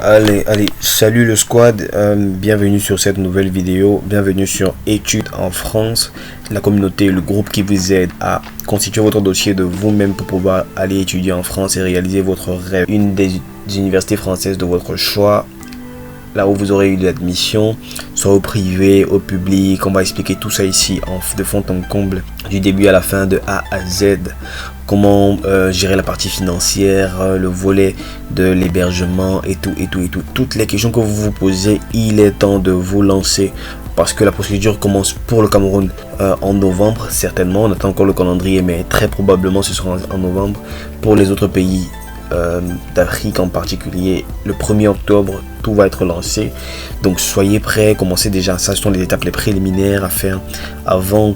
Allez, salut le squad, bienvenue sur cette nouvelle vidéo, bienvenue sur Études en France, la communauté, le groupe qui vous aide à constituer votre dossier de vous-même pour pouvoir aller étudier en France et réaliser votre rêve. Une des universités françaises de votre choix, là où vous aurez eu l'admission, soit au privé, au public. On va expliquer tout ça ici de fond en comble, du début à la fin, de A à Z. Comment gérer la partie financière, le volet de l'hébergement et tout. Toutes les questions que vous vous posez, il est temps de vous lancer parce que la procédure commence pour le Cameroun en novembre, certainement. On attend encore le calendrier, mais très probablement ce sera en novembre. Pour les autres pays d'Afrique en particulier, le 1er octobre, tout va être lancé. Donc soyez prêts, commencez déjà. Ça, ce sont les étapes les préliminaires à faire avant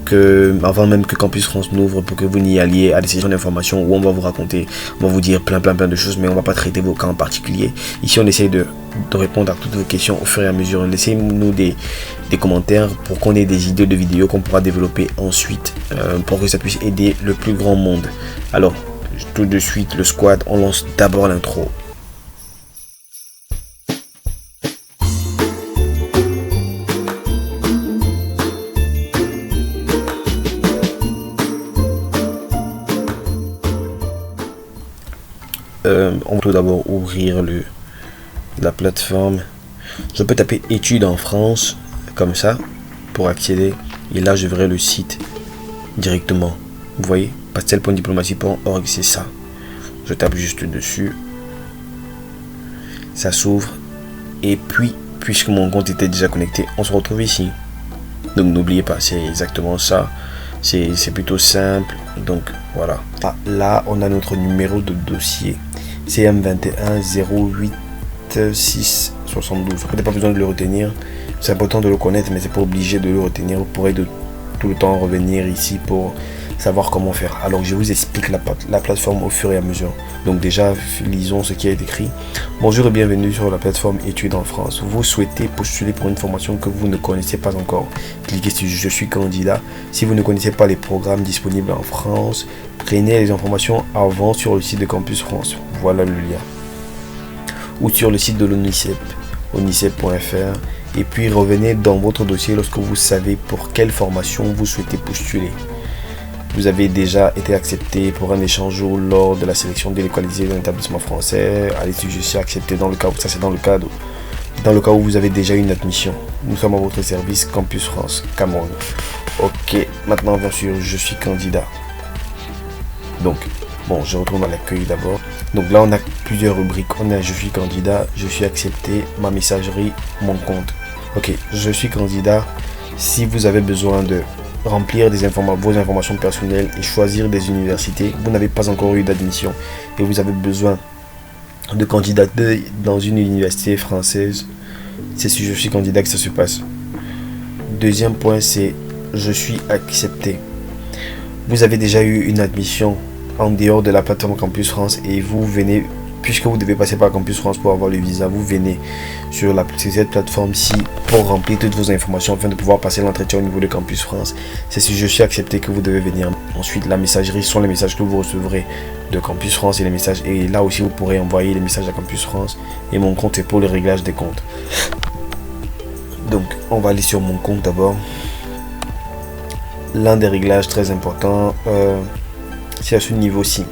même que Campus France n'ouvre, pour que vous n'y alliez à des sessions d'information où on va vous raconter, on va vous dire plein de choses, mais on va pas traiter vos cas en particulier. Ici, on essaye de répondre à toutes vos questions au fur et à mesure. Laissez-nous des commentaires pour qu'on ait des idées de vidéos qu'on pourra développer ensuite pour que ça puisse aider le plus grand monde. Alors, tout de suite, le squad, on lance d'abord l'intro. On va tout d'abord ouvrir la plateforme. Je peux taper études en France comme ça pour accéder, et là je verrai le site directement. Vous voyez, pastel.diplomatie.org, c'est ça. Je tape juste dessus, ça s'ouvre, et puis puisque mon compte était déjà connecté, on se retrouve ici. Donc n'oubliez pas, c'est exactement ça. C'est plutôt simple. Donc voilà, là on a notre numéro de dossier CM21 08 6 72. Vous n'avez pas besoin de le retenir, c'est important de le connaître, mais c'est pas obligé de le retenir. Vous pourrez tout le temps revenir ici pour savoir comment faire. Alors je vous explique la plateforme au fur et à mesure. Donc déjà, lisons ce qui est écrit. Bonjour et bienvenue sur la plateforme Études en France. Vous souhaitez postuler pour une formation que vous ne connaissez pas encore. Cliquez sur je suis candidat. Si vous ne connaissez pas les programmes disponibles en France, prenez les informations avant sur le site de Campus France. Voilà le lien. Ou sur le site de l'ONICEP, onicep.fr. Et puis revenez dans votre dossier lorsque vous savez pour quelle formation vous souhaitez postuler. Vous avez déjà été accepté pour un échange lors de la sélection délocalisée d'un établissement français. Allez, je suis accepté dans le cas où ça, c'est dans le cas où vous avez déjà une admission. Nous sommes à votre service, Campus France, Cameroun. Ok, maintenant bien sûr, je suis candidat. Donc, bon, je retourne à l'accueil d'abord. Donc là, on a plusieurs rubriques. On a je suis candidat, je suis accepté, ma messagerie, mon compte. Ok, je suis candidat. Si vous avez besoin de remplir vos informations personnelles et choisir des universités, vous n'avez pas encore eu d'admission et vous avez besoin de candidater dans une université française, c'est si je suis candidat que ça se passe. Deuxième point, c'est je suis accepté. Vous avez déjà eu une admission en dehors de la plateforme Campus France et vous venez, puisque vous devez passer par Campus France pour avoir le visa, vous venez sur cette plateforme-ci pour remplir toutes vos informations afin de pouvoir passer l'entretien au niveau de Campus France. C'est si je suis accepté que vous devez venir. Ensuite, la messagerie sont les messages que vous recevrez de Campus France et les messages. Et là aussi, vous pourrez envoyer les messages à Campus France. Et mon compte est pour le réglage des comptes. Donc, on va aller sur mon compte d'abord. L'un des réglages très importants, c'est à ce niveau-ci.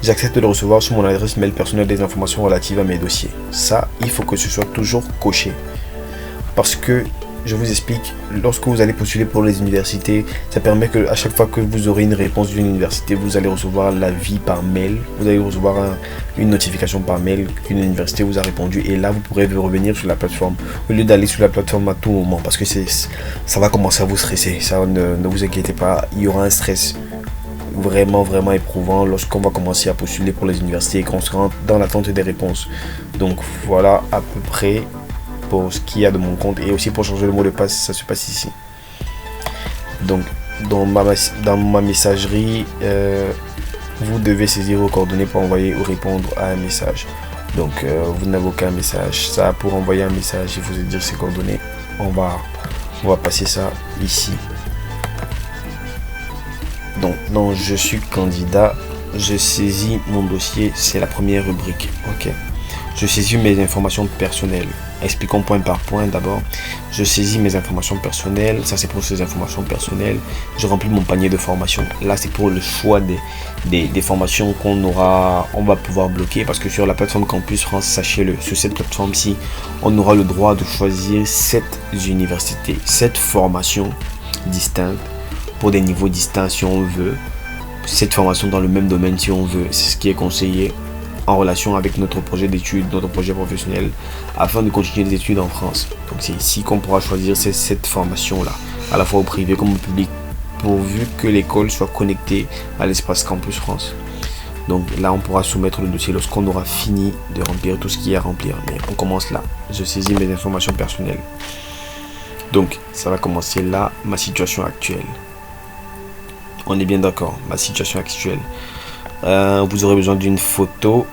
J'accepte de recevoir sur mon adresse mail personnelle des informations relatives à mes dossiers. Ça, il faut que ce soit toujours coché. Parce que, je vous explique, lorsque vous allez postuler pour les universités, ça permet que à chaque fois que vous aurez une réponse d'une université, vous allez recevoir l'avis par mail. Vous allez recevoir une notification par mail qu'une université vous a répondu. Et là, vous pourrez revenir sur la plateforme. Au lieu d'aller sur la plateforme à tout moment. Parce que ça va commencer à vous stresser. Ça, ne vous inquiétez pas, il y aura un stress vraiment éprouvant lorsqu'on va commencer à postuler pour les universités et qu'on sera dans l'attente des réponses. Donc voilà à peu près pour ce qu'il y a de mon compte, et aussi pour changer le mot de passe, ça se passe ici. Donc dans ma messagerie, vous devez saisir vos coordonnées pour envoyer ou répondre à un message. Donc vous n'avez aucun message. Ça, pour envoyer un message, il faut se dire ses coordonnées. On va passer ça ici. Donc, dans je suis candidat, je saisis mon dossier, c'est la première rubrique. Ok. Je saisis mes informations personnelles. Expliquons point par point d'abord. Je saisis mes informations personnelles. Ça, c'est pour ces informations personnelles. Je remplis mon panier de formation. Là, c'est pour le choix des formations on va pouvoir bloquer. Parce que sur la plateforme Campus France, sachez-le, sur cette plateforme-ci, on aura le droit de choisir 7 universités, 7 formations distinctes pour des niveaux distincts si on veut. 7 formations dans le même domaine si on veut. C'est ce qui est conseillé en relation avec notre projet d'études, notre projet professionnel, afin de continuer les études en France. Donc c'est ici qu'on pourra choisir cette formation-là, à la fois au privé comme au public, pourvu que l'école soit connectée à l'espace Campus France. Donc là, on pourra soumettre le dossier lorsqu'on aura fini de remplir tout ce qu'il y a à remplir. Mais on commence là. Je saisis mes informations personnelles. Donc, ça va commencer là, ma situation actuelle. On est bien d'accord, ma situation actuelle. Vous aurez besoin d'une photo.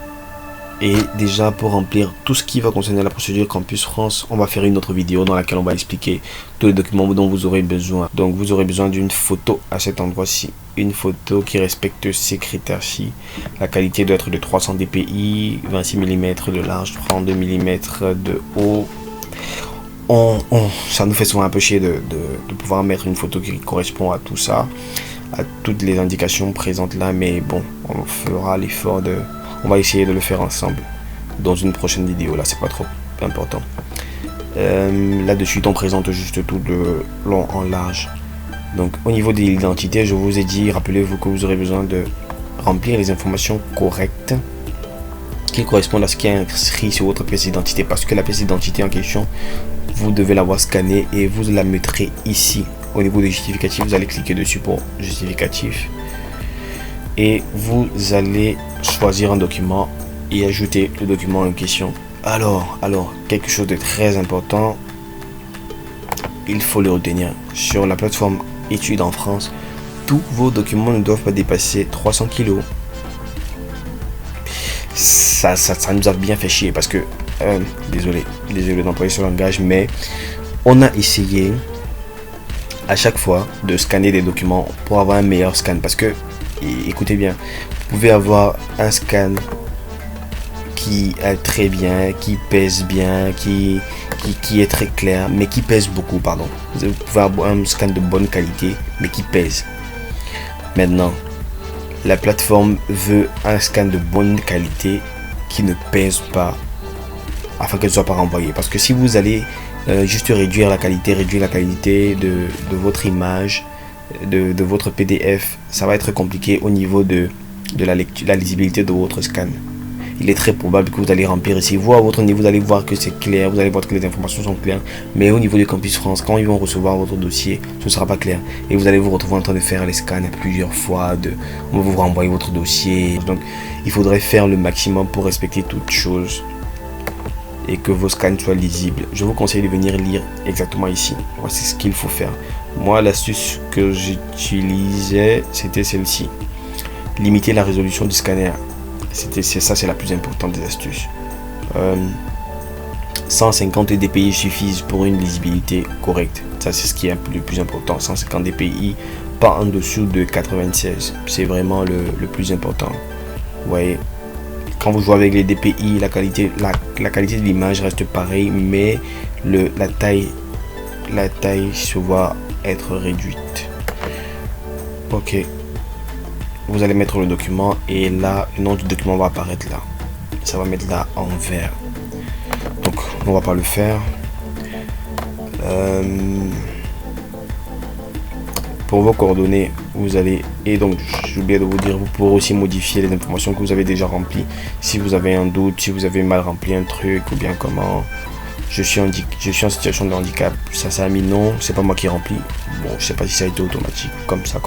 Et déjà, pour remplir tout ce qui va concerner la procédure Campus France, on va faire une autre vidéo dans laquelle on va expliquer tous les documents dont vous aurez besoin. Donc, vous aurez besoin d'une photo à cet endroit-ci. Une photo qui respecte ces critères-ci. La qualité doit être de 300 dpi, 26 mm de large, 32 mm de haut. Ça nous fait souvent un peu chier de pouvoir mettre une photo qui correspond à tout ça, à toutes les indications présentes là, mais bon, on fera l'effort on va essayer de le faire ensemble dans une prochaine vidéo. Là, c'est pas trop important. Là-dessus, on présente juste tout le long en large. Donc, au niveau de l'identité, je vous ai dit, rappelez-vous que vous aurez besoin de remplir les informations correctes qui correspondent à ce qui est inscrit sur votre pièce d'identité, parce que la pièce d'identité en question, vous devez l'avoir scannée et vous la mettrez ici. Au niveau des justificatifs, vous allez cliquer dessus pour justificatif et vous allez choisir un document et ajouter le document en question. Alors, quelque chose de très important, il faut le retenir. Sur la plateforme études en France, tous vos documents ne doivent pas dépasser 300 kg. Ça nous a bien fait chier parce que, désolé d'employer ce langage, mais on a essayé à chaque fois de scanner des documents pour avoir un meilleur scan, parce que, écoutez bien, vous pouvez avoir un scan qui est très bien, qui pèse bien, qui est très clair, mais qui pèse beaucoup, pardon. Vous pouvez avoir un scan de bonne qualité, mais qui pèse. Maintenant, la plateforme veut un scan de bonne qualité qui ne pèse pas, afin qu'elle ne soit pas renvoyée. Parce que si vous allez juste réduire la qualité de votre image, de votre PDF, ça va être compliqué au niveau de la lisibilité de votre scan. Il est très probable que vous allez remplir ici. Vous, à votre niveau, vous allez voir que c'est clair, vous allez voir que les informations sont claires. Mais au niveau du Campus France, quand ils vont recevoir votre dossier, ce ne sera pas clair. Et vous allez vous retrouver en train de faire les scans plusieurs fois. On va vous renvoyer votre dossier. Donc, il faudrait faire le maximum pour respecter toutes choses et que vos scans soient lisibles. Je vous conseille de venir lire exactement ici. Voici ce qu'il faut faire. Moi, l'astuce que j'utilisais, c'était celle-ci. Limiter la résolution du scanner. C'est la plus importante des astuces. 150 dpi suffisent pour une lisibilité correcte. Ça, c'est ce qui est le plus important. 150 dpi, pas en dessous de 96. C'est vraiment le plus important. Vous voyez, quand vous jouez avec les dpi, la qualité de l'image reste pareille, mais la taille se voit être réduite. Ok. Vous allez mettre le document et là, le nom du document va apparaître là. Ça va mettre là en vert. Donc, on va pas le faire. Pour vos coordonnées, vous allez... Et donc, j'ai oublié de vous dire, vous pourrez aussi modifier les informations que vous avez déjà remplies. Si vous avez un doute, si vous avez mal rempli un truc ou bien comment... Je suis en situation de handicap. Ça a mis non, c'est pas moi qui remplis. Bon, je sais pas si ça a été automatique, comme ça.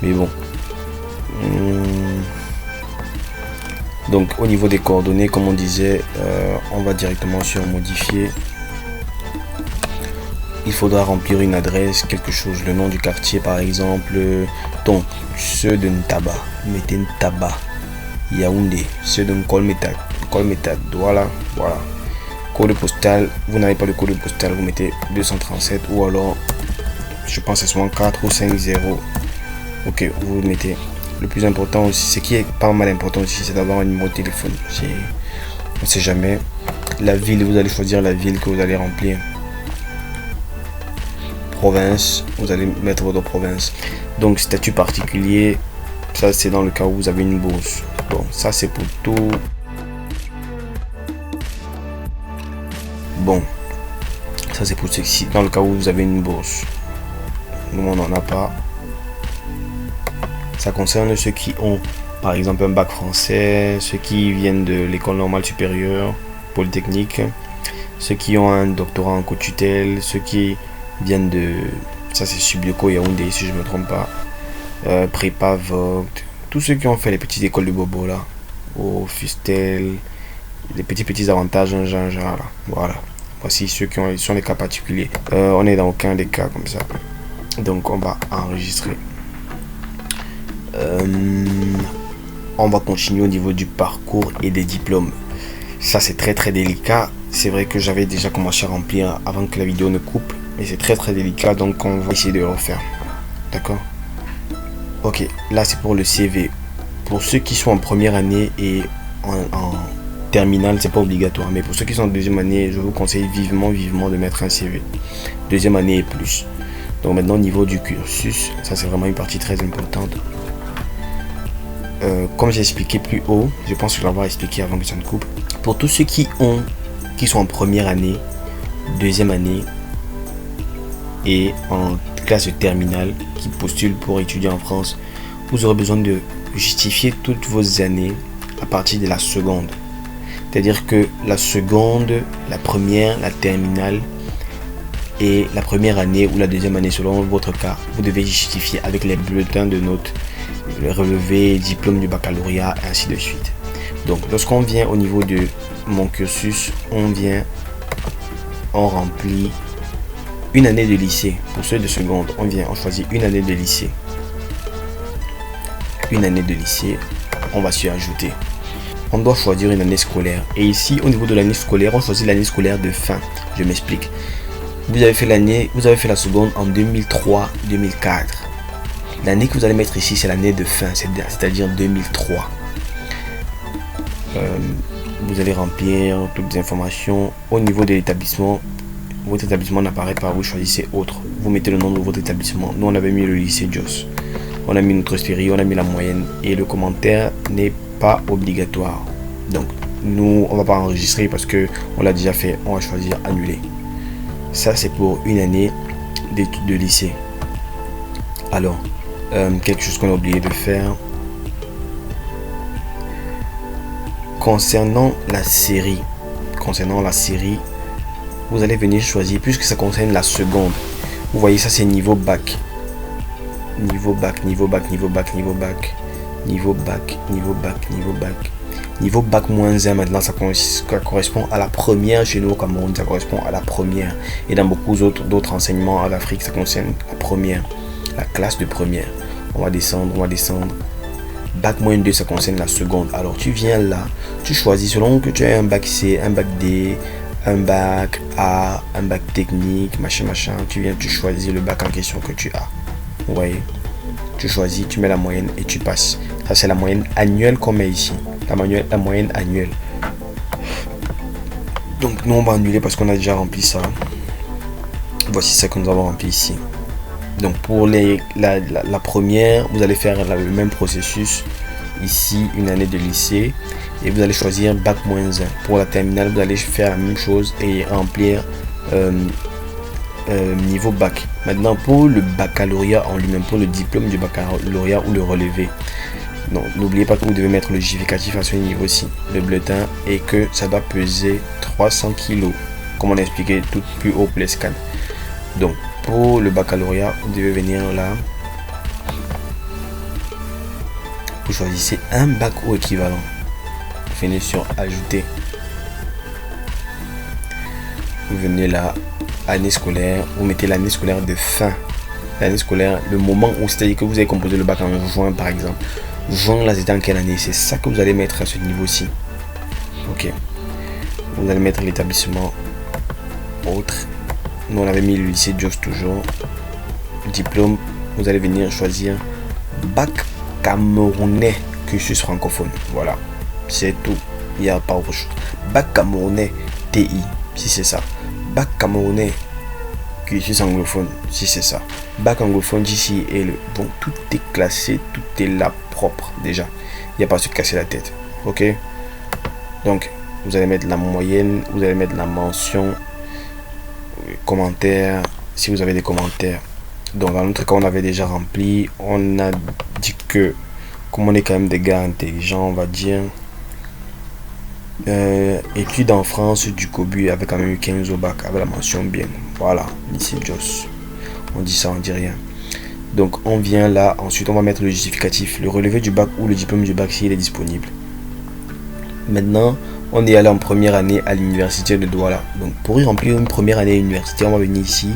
Mais bon. Donc au niveau des coordonnées, comme on disait, on va directement sur modifier. Il faudra remplir une adresse, quelque chose, le nom du quartier par exemple. Donc ceux de Ntaba, mettez Ntaba, Yaoundé, ceux de Nkolmetad, voilà. Code postal, vous n'avez pas de code postal, vous mettez 237 ou alors je pense que c'est souvent 4 ou 5 0. Ok, vous mettez. Le plus important aussi, ce qui est pas mal important aussi, c'est d'avoir un numéro de téléphone. ne sait jamais. La ville, vous allez choisir la ville que vous allez remplir. Province, vous allez mettre votre province. Donc statut particulier, ça c'est dans le cas où vous avez une bourse. Bon, ça c'est pour tout. Bon, ça c'est pour ceci, dans le cas où vous avez une bourse. Nous on n'en a pas. Ça concerne ceux qui ont par exemple un bac français, ceux qui viennent de l'école normale supérieure, polytechnique, ceux qui ont un doctorat en co-tutelle, ceux qui viennent de, ça c'est Subioko Yaoundé si je me trompe pas, prépa Vogt, tous ceux qui ont fait les petites écoles de Bobo là, au Fustel, les petits avantages en genre là. Voilà, voici ceux qui sont les cas particuliers. On est dans aucun des cas comme ça, donc on va enregistrer. On va continuer au niveau du parcours et des diplômes. Ça c'est très délicat. C'est vrai que j'avais déjà commencé à remplir avant que la vidéo ne coupe, mais c'est très délicat, donc on va essayer de le refaire. D'accord? Ok, là c'est pour le CV. Pour ceux qui sont en première année et en terminale, c'est pas obligatoire, mais pour ceux qui sont en deuxième année, je vous conseille vivement de mettre un CV. Deuxième année et plus. Donc maintenant au niveau du cursus, ça c'est vraiment une partie très importante. Comme j'ai expliqué plus haut, je pense que je vais l'avoir expliqué avant que ça ne coupe. Pour tous ceux qui sont en première année, deuxième année et en classe terminale, qui postulent pour étudier en France, vous aurez besoin de justifier toutes vos années à partir de la seconde. C'est-à-dire que la seconde, la première, la terminale et la première année ou la deuxième année selon votre cas, vous devez justifier avec les bulletins de notes, le relevé, diplôme du baccalauréat, et ainsi de suite. Donc lorsqu'on vient au niveau de mon cursus, on remplit une année de lycée. Pour ceux de seconde, on choisit une année de lycée. Une année de lycée, on va s'y ajouter. On doit choisir une année scolaire. Et ici, au niveau de l'année scolaire, on choisit l'année scolaire de fin. Je m'explique. Vous avez fait la seconde en 2003-2004. L'année que vous allez mettre ici, c'est l'année de fin, c'est-à-dire 2003. Vous allez remplir toutes les informations. Au niveau de l'établissement, votre établissement n'apparaît pas, vous choisissez autre. Vous mettez le nom de votre établissement. Nous, on avait mis le lycée Jos. On a mis notre série, on a mis la moyenne. Et le commentaire n'est pas obligatoire. Donc, nous, on va pas enregistrer parce que on l'a déjà fait. On va choisir annuler. Ça, c'est pour une année d'études de lycée. Alors, quelque chose qu'on a oublié de faire. Concernant la série, vous allez venir choisir, puisque ça concerne la seconde. Vous voyez, ça c'est niveau bac. Niveau bac. Niveau bac moins 1, maintenant ça correspond à la première chez nous au Cameroun, ça correspond à la première. Et dans beaucoup d'autres enseignements en Afrique, ça concerne la première, la classe de première. On va descendre. Bac moins 2, ça concerne la seconde. Alors tu viens là, tu choisis selon que tu as un bac C, un bac D, un bac A, un bac technique, machin. Tu viens, tu choisis le bac en question que tu as. Vous voyez, tu choisis, tu mets la moyenne et tu passes. Ça c'est la moyenne annuelle qu'on met ici. La moyenne annuelle. Donc nous on va annuler parce qu'on a déjà rempli ça. Voici ce que nous avons rempli ici. Donc pour la première, vous allez faire le même processus. Ici, une année de lycée. Et vous allez choisir bac moins 1. Pour la terminale, vous allez faire la même chose et remplir niveau bac. Maintenant, pour le baccalauréat en lui-même, pour le diplôme du baccalauréat ou le relevé. Non, n'oubliez pas que vous devez mettre le justificatif à ce niveau-ci, le bulletin, et que ça doit peser 300 kg. Comme on a expliqué tout plus haut pour les scans. Donc, pour le baccalauréat, vous devez venir là. Vous choisissez un bac ou équivalent. Vous venez sur ajouter. Vous venez là, année scolaire. Vous mettez l'année scolaire de fin. L'année scolaire, le moment où, c'est-à-dire que vous avez composé le bac en juin par exemple. Juin, là, c'était en quelle année? C'est ça que vous allez mettre à ce niveau-ci. Ok. Vous allez mettre l'établissement autre. Nous on avait mis le lycée Jos toujours. Diplôme, vous allez venir choisir bac camerounais cursus francophone. Voilà, c'est tout. Il n'y a pas autre chose. Bac camerounais TI, si c'est ça. Bac camerounais cursus anglophone, si c'est ça. Bac anglophone d'ici et le bon, tout est classé, tout est là propre déjà. Il n'y a pas à se casser la tête. Ok. Donc vous allez mettre la moyenne, vous allez mettre la mention, commentaire, si vous avez des commentaires. Donc dans notre cas on avait déjà rempli, on a dit que comme on est quand même des gars intelligents, on va dire études en France du Cobu avec quand même eu 15 au bac avec la mention bien. Voilà, lycée Jos. On dit ça, on dit rien. Donc on vient là, ensuite on va mettre le justificatif, le relevé du bac ou le diplôme du bac s'il est disponible. Maintenant, on est allé en première année à l'université de Douala. Donc pour y remplir une première année à l'université, on va venir ici,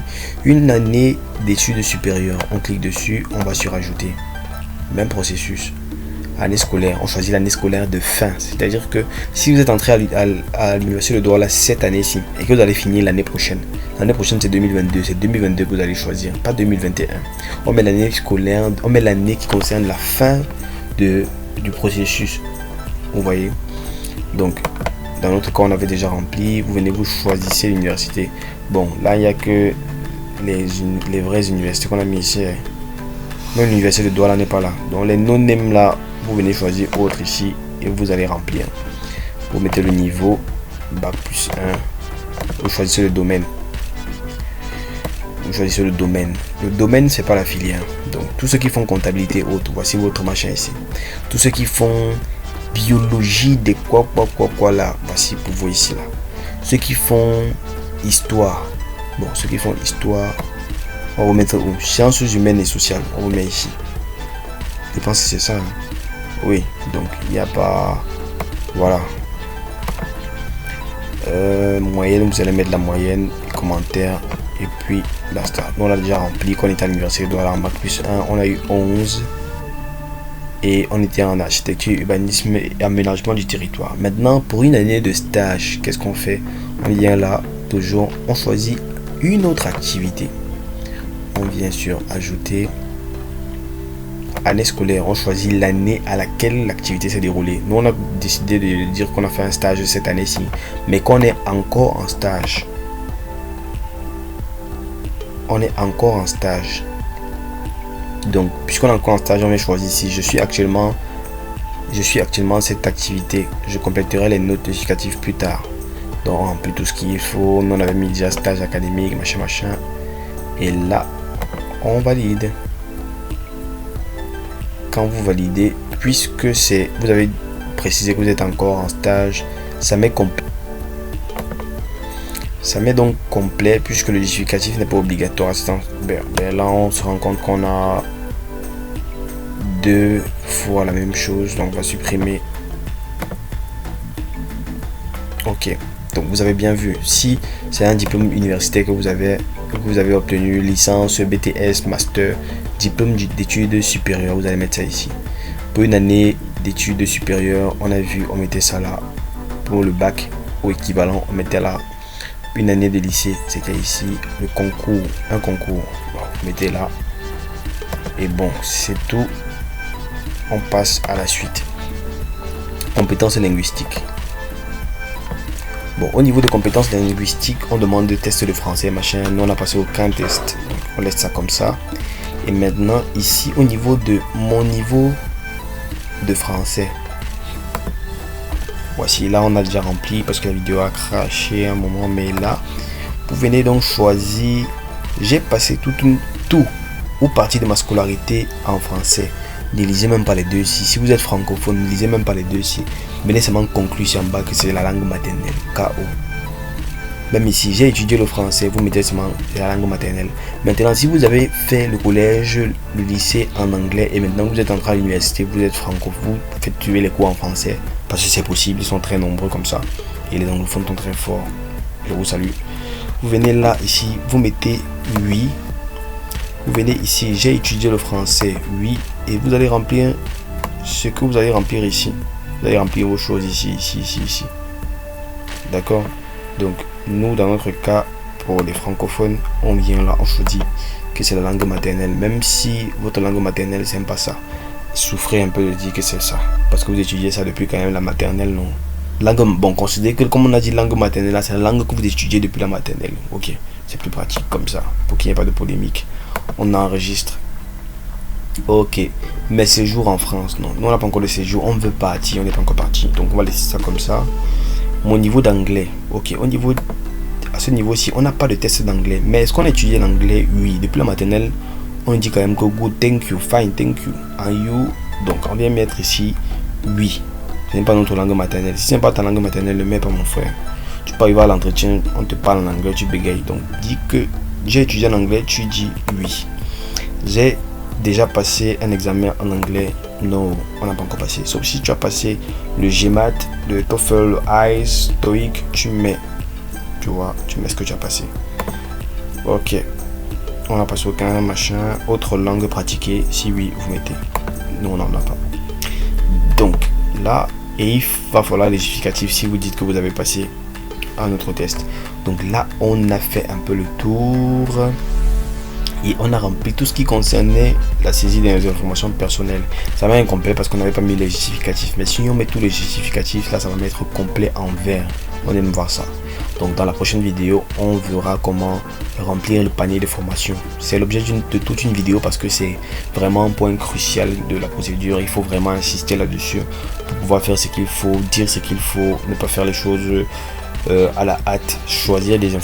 une année d'études supérieures. On clique dessus, on va sur ajouter. Même processus. Année scolaire, on choisit l'année scolaire de fin. C'est-à-dire que si vous êtes entré à l'université de Douala cette année-ci et que vous allez finir l'année prochaine c'est 2022, c'est 2022 que vous allez choisir, pas 2021. On met l'année scolaire, on met l'année qui concerne la fin du processus. Vous voyez. Donc dans notre cas on avait déjà rempli, vous venez, vous choisissez l'université. Bon là il n'y a que les vraies universités qu'on a mis ici. Même l'université de Douala n'est pas là. Donc les non-name là, vous venez choisir autre ici et vous allez remplir. Vous mettez le niveau, bac plus 1. Vous choisissez le domaine. Vous choisissez le domaine. Le domaine, c'est pas la filière. Donc tous ceux qui font comptabilité haute, voici votre machin ici. Tous ceux qui font biologie des quoi là, voici pour vous ici là. Ceux qui font histoire. Bon, ceux qui font histoire, on va mettre où? Sciences humaines et sociales, on vous met ici. Je pense que c'est ça. Hein? Oui, donc il n'y a pas. Voilà. Moyenne, vous allez mettre la moyenne, commentaire, et puis basta. Nous on a déjà rempli qu'on était à l'université de Douala en bac plus 1, on a eu 11. Et on était en architecture, urbanisme et aménagement du territoire. Maintenant, pour une année de stage, qu'est-ce qu'on fait? On vient là, toujours, on choisit une autre activité. On vient sur ajouter année scolaire, on choisit l'année à laquelle l'activité s'est déroulée. Nous on a décidé de dire qu'on a fait un stage cette année-ci, mais qu'on est encore en stage. On est encore en stage. Donc puisqu'on est encore en stage, on va choisir ici. Je suis actuellement cette activité. Je compléterai les notes justificatives plus tard. Donc on remplit tout ce qu'il faut. Nous on avait mis déjà stage académique, machin. Et là, on valide. Quand vous validez, puisque vous avez précisé que vous êtes encore en stage, ça met complet. Ça met donc complet puisque le justificatif n'est pas obligatoire. Là on se rend compte qu'on a 2 fois la même chose, donc on va supprimer. Ok, donc vous avez bien vu, si c'est un diplôme universitaire que vous avez obtenu, licence, BTS, master, diplôme d'études supérieures, vous allez mettre ça ici. Pour une année d'études supérieures, on a vu, on mettait ça là. Pour le bac ou équivalent, on mettait là. Une année de lycée, c'était ici. Le concours, un concours, bon, vous mettez là. Et bon, c'est tout. On passe à la suite. Compétences linguistiques. Bon, au niveau de compétences linguistiques, on demande des tests de français, machin. Nous, on a passé aucun test. Donc, on laisse ça comme ça. Et maintenant, ici, au niveau de mon niveau de français. Voici, là, on a déjà rempli parce que la vidéo a craché un moment. Mais là, vous venez donc choisir. J'ai passé tout ou partie de ma scolarité en français. Ne lisez même pas les deux ici. Si vous êtes francophone, ne lisez même pas les deux ici. Venez seulement conclure ici en bas que c'est la langue maternelle. KO. Même ici, j'ai étudié le français. Vous mettez seulement la langue maternelle. Maintenant, si vous avez fait le collège, le lycée en anglais et maintenant vous êtes entré à l'université, vous êtes francophone, vous faites tuer les cours en français. Parce que c'est possible, ils sont très nombreux comme ça. Et les anglophones sont très forts. Je vous salue. Vous venez là, ici, vous mettez oui. Vous venez ici, j'ai étudié le français, oui. Et vous allez remplir ce que vous allez remplir ici. Vous allez remplir vos choses ici. D'accord? Donc, nous, dans notre cas, pour les francophones, on vient là, on choisit que c'est la langue maternelle. Même si votre langue maternelle, c'est pas ça. Souffrez un peu de dire que c'est ça. Parce que vous étudiez ça depuis quand même la maternelle, non? Langue, bon, considérez que comme on a dit langue maternelle, là, c'est la langue que vous étudiez depuis la maternelle. Ok, c'est plus pratique comme ça, pour qu'il n'y ait pas de polémique. On enregistre. Ok, mais séjour en France, non. Nous, on n'a pas encore de séjour, on veut partir, on n'est pas encore parti. Donc, on va laisser ça comme ça. Mon niveau d'anglais, ok, à ce niveau-ci, on n'a pas de test d'anglais. Mais est-ce qu'on a étudié l'anglais? Oui, depuis la maternelle, on dit quand même que good, thank you, fine, thank you, and you. Donc, on vient mettre ici, oui. Ce n'est pas notre langue maternelle. Si ce n'est pas ta langue maternelle, ne mets pas, mon frère. Tu peux arriver à l'entretien, on te parle en anglais, tu bégayes. Donc, dis que j'ai étudié en anglais, tu dis oui. J'ai déjà passé un examen en anglais. Non, on n'a pas encore passé. Sauf si tu as passé le GMAT, le TOEFL, le IELTS, TOEIC, tu mets. Tu vois, tu mets ce que tu as passé. Ok. On n'a passé aucun machin. Autre langue pratiquée. Si oui, vous mettez. Nous, on n'en a pas. Donc, là, et il va falloir les justificatifs si vous dites que vous avez passé un autre test. Donc là, on a fait un peu le tour et on a rempli tout ce qui concernait la saisie des informations personnelles. Ça va être incomplet parce qu'on n'avait pas mis les justificatifs. Mais si on met tous les justificatifs, là, ça va mettre complet en vert. On aime voir ça. Donc dans la prochaine vidéo, on verra comment remplir le panier de formation. C'est l'objet de toute une vidéo parce que c'est vraiment un point crucial de la procédure. Il faut vraiment insister là-dessus pour pouvoir faire ce qu'il faut, dire ce qu'il faut, ne pas faire les choses à la hâte, choisir les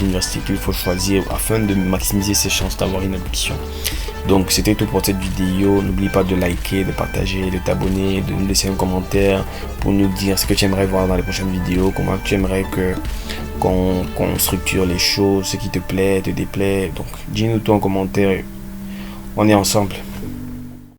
universités qu'il faut choisir afin de maximiser ses chances d'avoir une admission. Donc c'était tout pour cette vidéo. N'oublie pas de liker, de partager, de t'abonner, de nous laisser un commentaire pour nous dire ce que tu aimerais voir dans les prochaines vidéos, comment tu aimerais qu'on structure les choses, ce qui te plaît, te déplaît. Donc dis-nous tout en commentaire. On est ensemble.